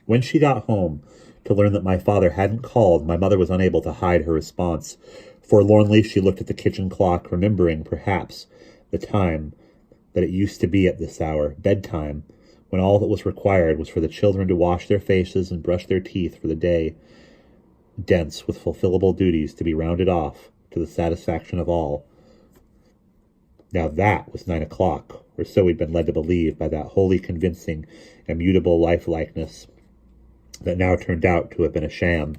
When she got home to learn that my father hadn't called, my mother was unable to hide her response. Forlornly, she looked at the kitchen clock, remembering, perhaps, the time that it used to be at this hour, bedtime, when all that was required was for the children to wash their faces and brush their teeth for the day, dense with fulfillable duties to be rounded off to the satisfaction of all. Now that was 9 o'clock, or so we'd been led to believe by that wholly convincing, immutable lifelikeness that now turned out to have been a sham.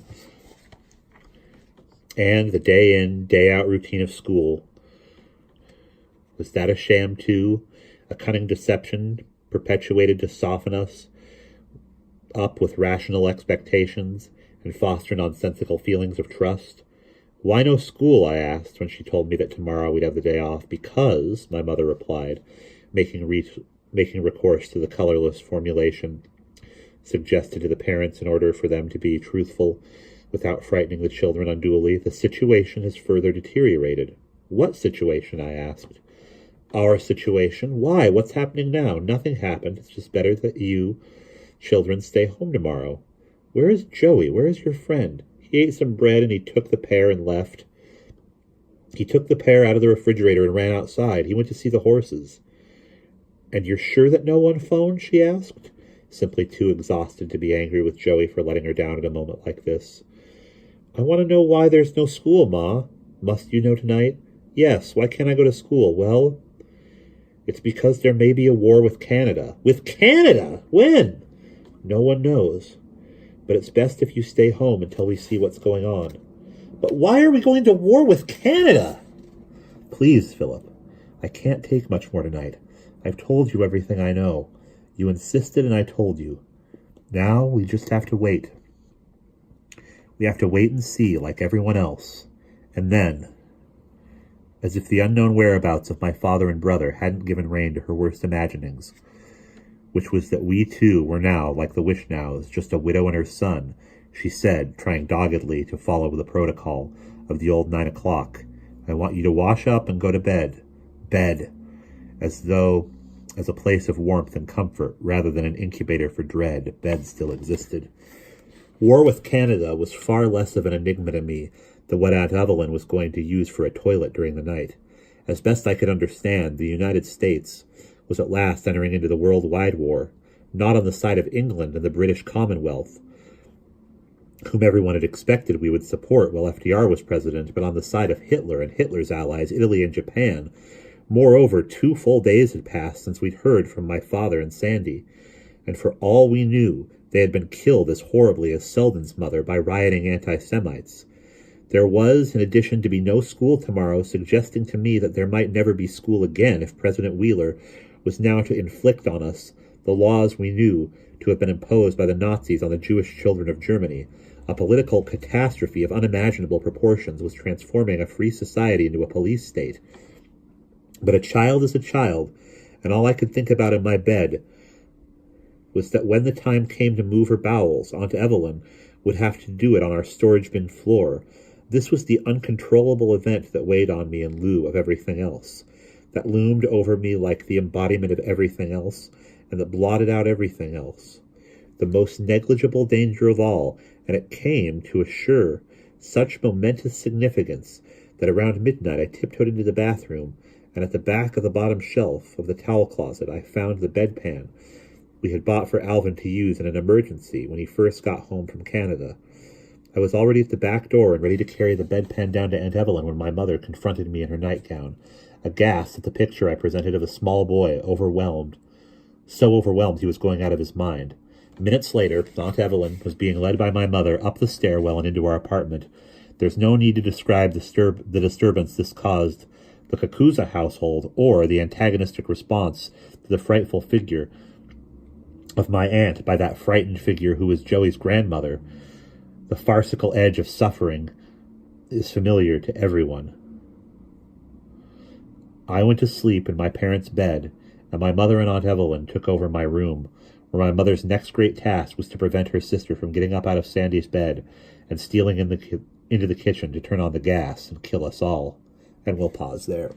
And the day-in, day-out routine of school, was that a sham too? A cunning deception perpetuated to soften us up with rational expectations and foster nonsensical feelings of trust? Why no school, I asked, when she told me that tomorrow we'd have the day off. Because, my mother replied, making recourse to the colorless formulation suggested to the parents in order for them to be truthful without frightening the children unduly. The situation has further deteriorated. What situation? I asked. Our situation? Why? What's happening now? Nothing happened. It's just better that you children stay home tomorrow. Where is Joey? Where is your friend? He ate some bread and he took the pear and left. He took the pear out of the refrigerator and ran outside. He went to see the horses. And you're sure that no one phoned? She asked, simply too exhausted to be angry with Joey for letting her down at a moment like this. I want to know why there's no school, Ma. Must you know tonight? Yes, why can't I go to school? Well, it's because there may be a war with Canada. With Canada? When? No one knows. But it's best if you stay home until we see what's going on. But why are we going to war with Canada? Please, Philip. I can't take much more tonight. I've told you everything I know. You insisted and I told you. Now we just have to wait. We have to wait and see like everyone else. And then, as if the unknown whereabouts of my father and brother hadn't given rein to her worst imaginings, which was that we too were now, like the Wishnows, just a widow and her son, she said, trying doggedly to follow the protocol of the old 9 o'clock, I want you to wash up and go to bed. Bed. As a place of warmth and comfort, rather than an incubator for dread, bed still existed. War with Canada was far less of an enigma to me than what Aunt Evelyn was going to use for a toilet during the night. As best I could understand, the United States was at last entering into the worldwide war, not on the side of England and the British Commonwealth, whom everyone had expected we would support while FDR was president, but on the side of Hitler and Hitler's allies, Italy and Japan. Moreover, 2 full days had passed since we'd heard from my father and Sandy, and for all we knew, they had been killed as horribly as Selden's mother by rioting anti-Semites. There was, in addition, to be no school tomorrow, suggesting to me that there might never be school again if President Wheeler was now to inflict on us the laws we knew to have been imposed by the Nazis on the Jewish children of Germany. A political catastrophe of unimaginable proportions was transforming a free society into a police state. But a child is a child, and all I could think about in my bed was that when the time came to move her bowels, Aunt Evelyn would have to do it on our storage bin floor. This was the uncontrollable event that weighed on me in lieu of everything else, that loomed over me like the embodiment of everything else, and that blotted out everything else. The most negligible danger of all, and it came to assure such momentous significance that around midnight I tiptoed into the bathroom, and at the back of the bottom shelf of the towel closet I found the bedpan we had bought for Alvin to use in an emergency when he first got home from Canada. I was already at the back door and ready to carry the bedpan down to Aunt Evelyn when my mother confronted me in her nightgown, aghast at the picture I presented of a small boy, overwhelmed, so overwhelmed he was going out of his mind. Minutes later, Aunt Evelyn was being led by my mother up the stairwell and into our apartment. There's no need to describe the disturbance this caused the Kakuza household or the antagonistic response to the frightful figure of my aunt by that frightened figure who was Joey's grandmother. The farcical edge of suffering is familiar to everyone. I went to sleep in my parents' bed, and my mother and Aunt Evelyn took over my room, where my mother's next great task was to prevent her sister from getting up out of Sandy's bed and stealing into the kitchen to turn on the gas and kill us all. And we'll pause there.